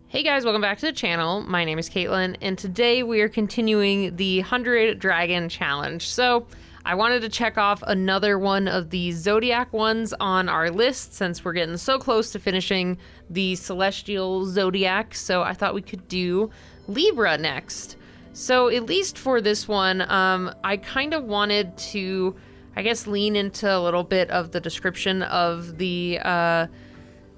Hey guys, welcome back to the channel. My name is Katelyn, and today we are continuing the 100 Dragon Challenge. So, I wanted to check off another one of the zodiac ones on our list since we're getting so close to finishing the celestial zodiac, so I thought we could do Libra next. So, at least for this one, I kind of wanted to, I guess, lean into a little bit of the description of the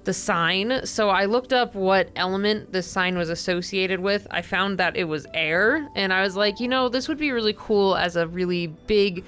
sign. So I looked up what element this sign was associated with. I found that it was air, and I was like, you know, this would be really cool as a really big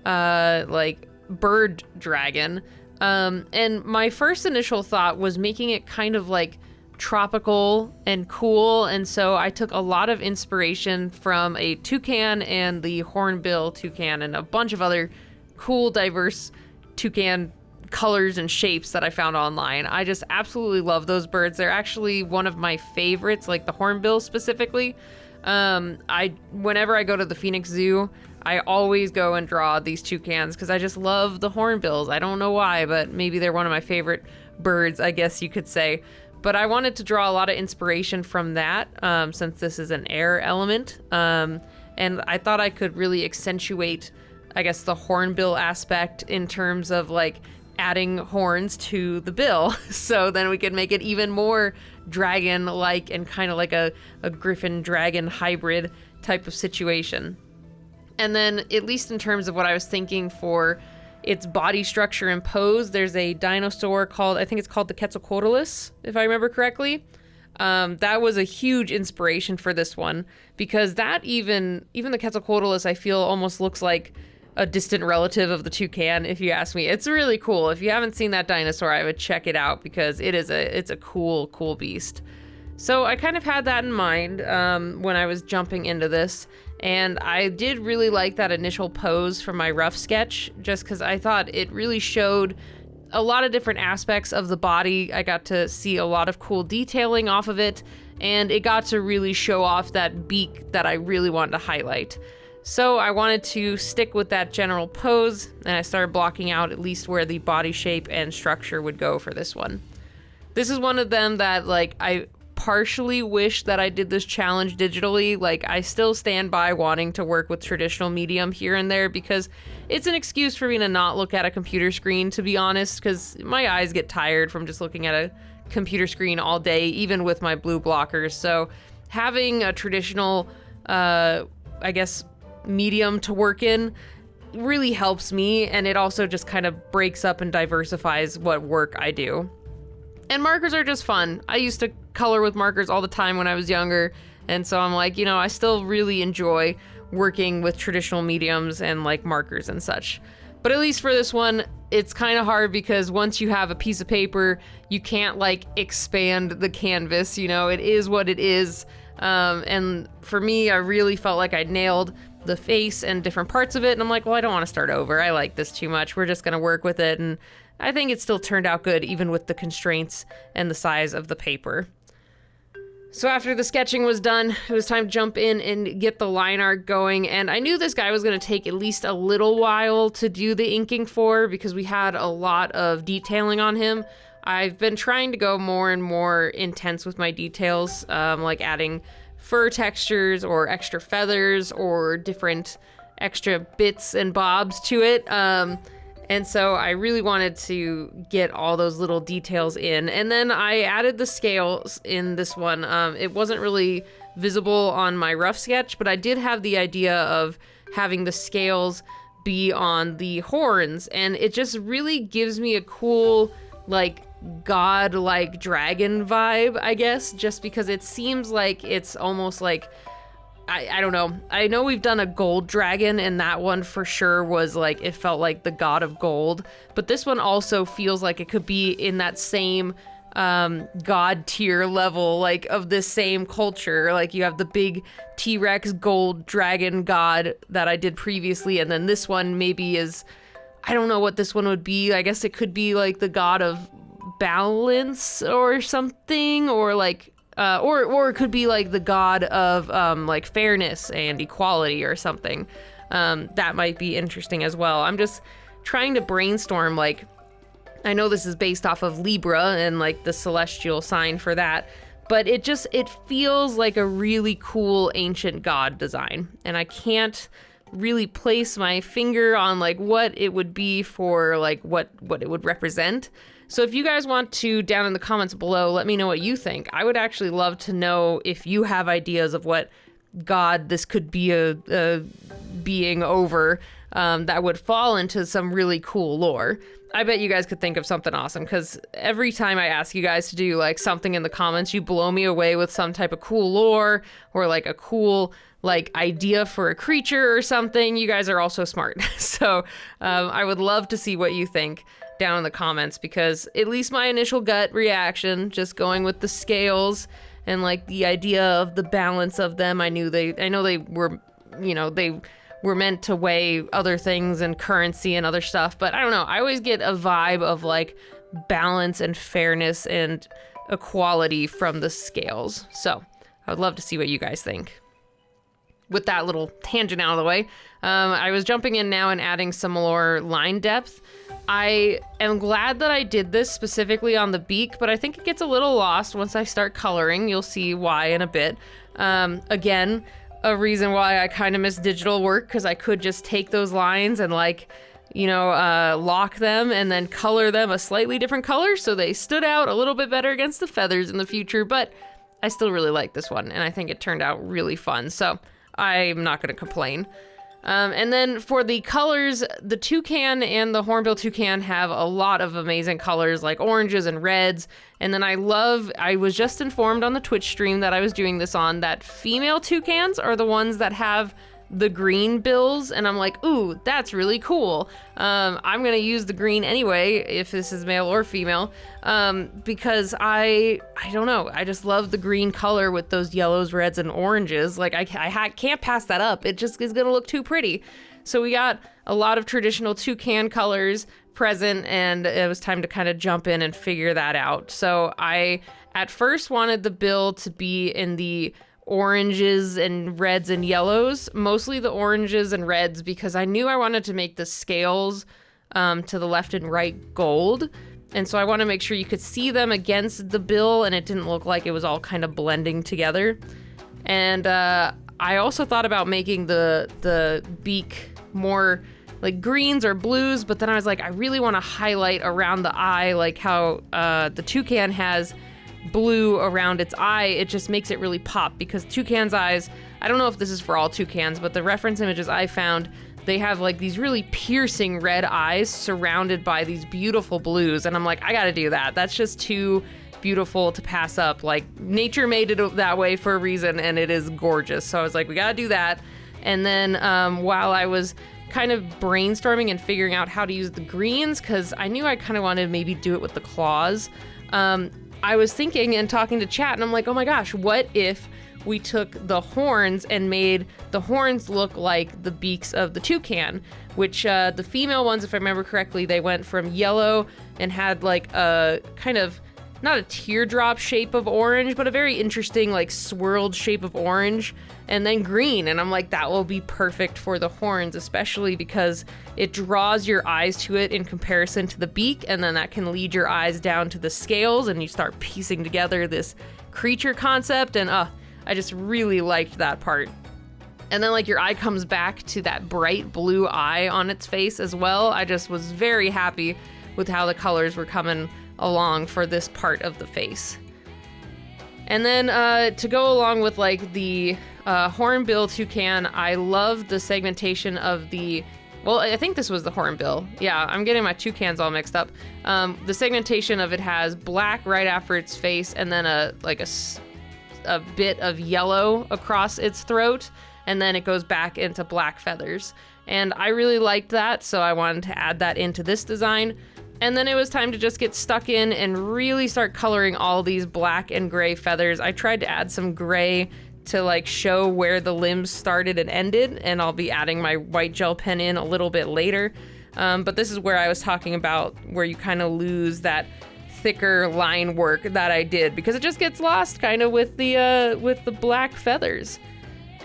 like bird dragon. And my first initial thought was making it kind of like tropical and cool, and so I took a lot of inspiration from a toucan and the Hornbill toucan and a bunch of other cool diverse toucan colors and shapes that I found online. I just absolutely love those birds. They're actually one of my favorites, like the Hornbill specifically. Whenever I go to the Phoenix Zoo, I always go and draw these toucans because I just love the Hornbills. I don't know why, but maybe they're one of my favorite birds, I guess you could say. But I wanted to draw a lot of inspiration from that, since this is an air element. And I thought I could really accentuate, I guess, the Hornbill aspect in terms of like adding horns to the bill, so then we could make it even more dragon-like and kind of like a griffin-dragon hybrid type of situation. And then, at least in terms of what I was thinking for its body structure and pose, there's a dinosaur called, I think it's called the Quetzalcoatlus, if I remember correctly. That was a huge inspiration for this one, because that even the Quetzalcoatlus, I feel, almost looks like a distant relative of the toucan, if you ask me. It's really cool. If you haven't seen that dinosaur, I would check it out because it's a cool beast. So I kind of had that in mind when I was jumping into this, and I did really like that initial pose from my rough sketch, just because I thought it really showed a lot of different aspects of the body. I got to see a lot of cool detailing off of it, and it got to really show off that beak that I really wanted to highlight. So I wanted to stick with that general pose, and I started blocking out at least where the body shape and structure would go for this one. This is one of them that, like, I partially wish that I did this challenge digitally. Like, I still stand by wanting to work with traditional medium here and there because it's an excuse for me to not look at a computer screen, to be honest, because my eyes get tired from just looking at a computer screen all day, even with my blue blockers. So having a traditional, I guess, medium to work in really helps me, and it also just kind of breaks up and diversifies what work I do. And markers are just fun. I used to color with markers all the time when I was younger, and so I'm like, you know, I still really enjoy working with traditional mediums and like markers and such. But at least for this one, it's kind of hard because once you have a piece of paper, you can't like expand the canvas, you know, it is what it is. And for me, I really felt like I nailed the face and different parts of it, and I'm like, well, I don't want to start over. I like this too much. We're just gonna work with it, and I think it still turned out good even with the constraints and the size of the paper. So after the sketching was done, it was time to jump in and get the line art going, and I knew this guy was going to take at least a little while to do the inking for because we had a lot of detailing on him. I've been trying to go more and more intense with my details, like adding fur textures or extra feathers or different extra bits and bobs to it. And so I really wanted to get all those little details in. And then I added the scales in this one. It wasn't really visible on my rough sketch, but I did have the idea of having the scales be on the horns. And it just really gives me a cool, like, god-like dragon vibe, I guess, just because it seems like it's almost like, I don't know. I know we've done a gold dragon, and that one for sure was like, it felt like the god of gold, but this one also feels like it could be in that same god tier level, like of this same culture. Like you have the big T-Rex gold dragon god that I did previously, and then this one maybe is, I don't know what this one would be. I guess it could be like the god of balance or something, or like or it could be like the god of like fairness and equality or something. That might be interesting as well. I'm just trying to brainstorm, like, I know this is based off of Libra and like the celestial sign for that, but it feels like a really cool ancient god design. And I can't really place my finger on like what it would be for like what it would represent. So if you guys want to, down in the comments below, let me know what you think. I would actually love to know if you have ideas of what god this could be a being over that would fall into some really cool lore. I bet you guys could think of something awesome, because every time I ask you guys to do like something in the comments, you blow me away with some type of cool lore or like a cool like idea for a creature or something. You guys are all so smart. So I would love to see what you think down in the comments, because at least my initial gut reaction, just going with the scales and like the idea of the balance of them, I know they were, they were meant to weigh other things and currency and other stuff, but I don't know. I always get a vibe of like balance and fairness and equality from the scales. So I would love to see what you guys think. With that little tangent out of the way, I was jumping in now and adding some more line depth. I am glad that I did this specifically on the beak, but I think it gets a little lost once I start coloring. You'll see why in a bit. Again, a reason why I kind of miss digital work, because I could just take those lines and like, lock them and then color them a slightly different color so they stood out a little bit better against the feathers in the future. But I still really like this one, and I think it turned out really fun. So I'm not going to complain. And then for the colors, the Toucan and the Hornbill Toucan have a lot of amazing colors like oranges and reds. And then I was just informed on the Twitch stream that I was doing this on that female toucans are the ones that have the green bills, and I'm like, ooh, that's really cool. I'm gonna use the green anyway, if this is male or female, because I don't know, I just love the green color with those yellows, reds, and oranges. Like I can't pass that up. It just is gonna look too pretty. So we got a lot of traditional toucan colors present, and it was time to kind of jump in and figure that out. So I at first wanted the bill to be in the oranges and reds and yellows, mostly the oranges and reds, because I knew I wanted to make the scales to the left and right gold. And so I want to make sure you could see them against the bill and it didn't look like it was all kind of blending together. And I also thought about making the beak more like greens or blues, but then I was like, I really want to highlight around the eye, like how the toucan has blue around its eye. It just makes it really pop, because toucan's eyes, I don't know if this is for all toucans, but the reference images I found, they have like these really piercing red eyes surrounded by these beautiful blues. And I'm like, I gotta do that. That's just too beautiful to pass up. Like nature made it that way for a reason, and it is gorgeous. So I was like, we gotta do that. And then while I was kind of brainstorming and figuring out how to use the greens, because I knew I kind of wanted to maybe do it with the claws, I was thinking and talking to chat, and I'm like, oh my gosh, what if we took the horns and made the horns look like the beaks of the toucan, which the female ones, if I remember correctly, they went from yellow and had like a kind of, not a teardrop shape of orange, but a very interesting like swirled shape of orange, and then green. And I'm like, that will be perfect for the horns, especially because it draws your eyes to it in comparison to the beak, and then that can lead your eyes down to the scales and you start piecing together this creature concept. And I just really liked that part. And then like your eye comes back to that bright blue eye on its face as well. I just was very happy with how the colors were coming along for this part of the face. And then to go along with like the Hornbill Toucan, I love the segmentation of well, I think this was the Hornbill. Yeah, I'm getting my toucans all mixed up. The segmentation of it has black right after its face, and then a bit of yellow across its throat, and then it goes back into black feathers. And I really liked that, so I wanted to add that into this design. And then it was time to just get stuck in and really start coloring all these black and gray feathers. I tried to add some gray to like show where the limbs started and ended, and I'll be adding my white gel pen in a little bit later. But this is where I was talking about where you kind of lose that thicker line work that I did, because it just gets lost kind of with the black feathers.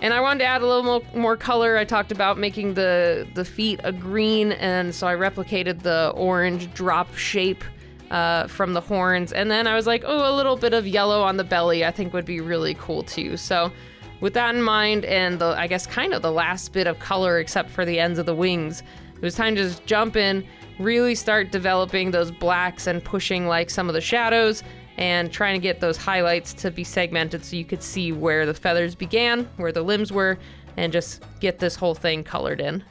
And I wanted to add a little more color. I talked about making the feet a green, and so I replicated the orange drop shape from the horns. And then I was like, oh, a little bit of yellow on the belly I think would be really cool too. So with that in mind, and I guess kind of the last bit of color except for the ends of the wings, it was time to just jump in, really start developing those blacks and pushing like some of the shadows and trying to get those highlights to be segmented so you could see where the feathers began, where the limbs were, and just get this whole thing colored in.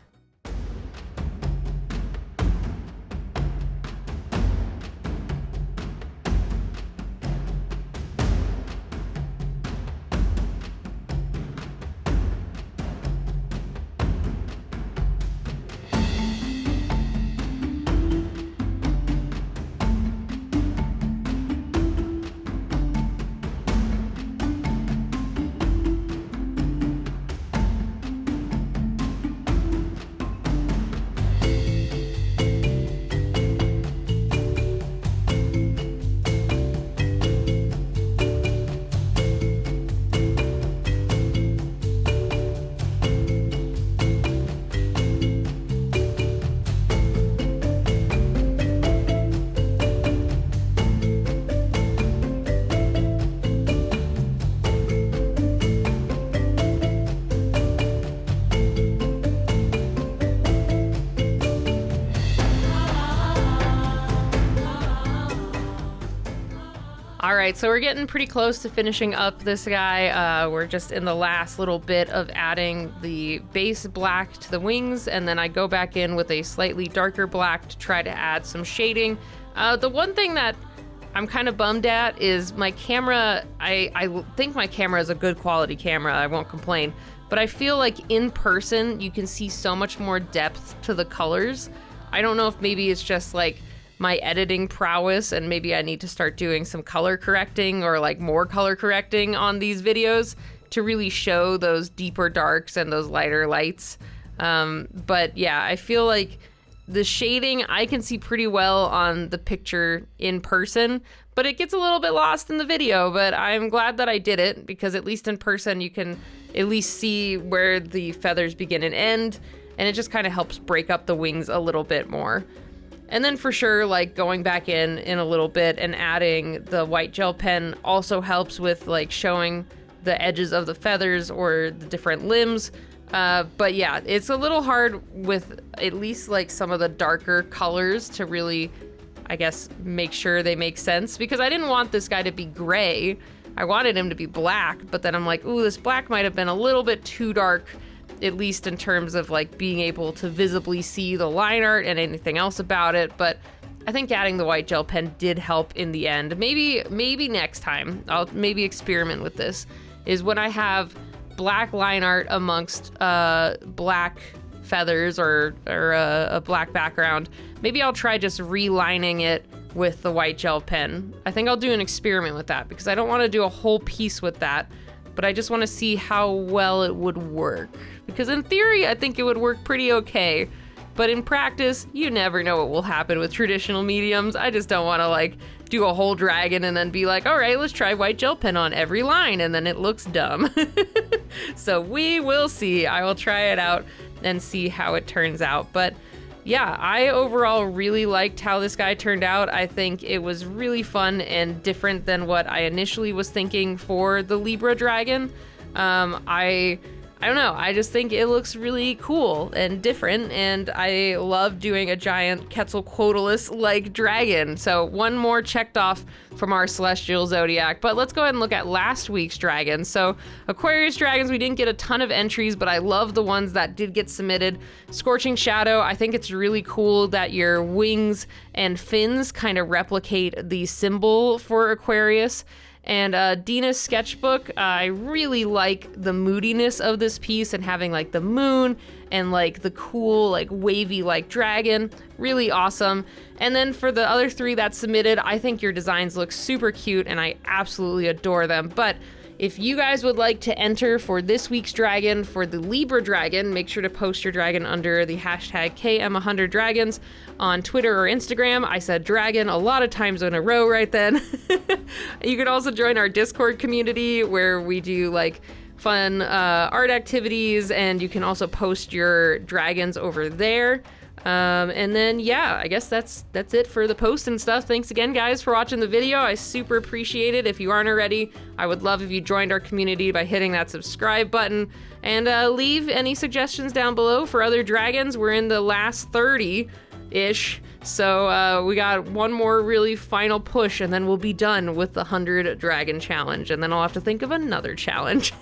All right, so we're getting pretty close to finishing up this guy. We're just in the last little bit of adding the base black to the wings, and then I go back in with a slightly darker black to try to add some shading. The one thing that I'm kind of bummed at is my camera. I think my camera is a good quality camera, I won't complain, but I feel like in person you can see so much more depth to the colors. I don't know if maybe it's just like my editing prowess, and maybe I need to start doing some color correcting or like more color correcting on these videos to really show those deeper darks and those lighter lights. But yeah, I feel like the shading I can see pretty well on the picture in person, but it gets a little bit lost in the video. But I'm glad that I did it, because at least in person you can at least see where the feathers begin and end, and it just kind of helps break up the wings a little bit more. And then for sure, like going back in a little bit and adding the white gel pen also helps with like showing the edges of the feathers or the different limbs. But yeah, it's a little hard with at least like some of the darker colors to really, I guess, make sure they make sense, because I didn't want this guy to be gray. I wanted him to be black, but then I'm like, ooh, this black might have been a little bit too dark, at least in terms of like being able to visibly see the line art and anything else about it. But I think adding the white gel pen did help in the end. Maybe next time I'll maybe experiment with this, is when I have black line art amongst black feathers or a black background, maybe I'll try just relining it with the white gel pen. I think I'll do an experiment with that, because I don't want to do a whole piece with that, but I just want to see how well it would work. Because in theory, I think it would work pretty okay. But in practice, you never know what will happen with traditional mediums. I just don't want to like do a whole dragon and then be like, all right, let's try white gel pen on every line, and then it looks dumb. So we will see. I will try it out and see how it turns out. But yeah, I overall really liked how this guy turned out. I think it was really fun and different than what I initially was thinking for the Libra Dragon. I don't know, I just think it looks really cool and different, and I love doing a giant Quetzalcoatlus-like dragon. So one more checked off from our celestial zodiac, but let's go ahead and look at last week's dragons. So Aquarius dragons, we didn't get a ton of entries, but I love the ones that did get submitted. Scorching Shadow, I think it's really cool that your wings and fins kind of replicate the symbol for Aquarius. And Dina's sketchbook, I really like the moodiness of this piece and having like the moon and like the cool like wavy like dragon, really awesome. And then for the other three that submitted, I think your designs look super cute and I absolutely adore them. But if you guys would like to enter for this week's dragon, for the Libra Dragon, make sure to post your dragon under the hashtag KM100Dragons on Twitter or Instagram. I said dragon a lot of times in a row right then. You can also join our Discord community where we do like fun art activities, and you can also post your dragons over there. And then, yeah, I guess that's it for the post and stuff. Thanks again, guys, for watching the video. I super appreciate it. If you aren't already, I would love if you joined our community by hitting that subscribe button, and leave any suggestions down below for other dragons. We're in the last 30-ish, so we got one more really final push, and then we'll be done with the 100 Dragon Challenge, and then I'll have to think of another challenge.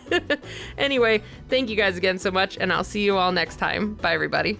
Anyway, thank you guys again so much, and I'll see you all next time. Bye, everybody.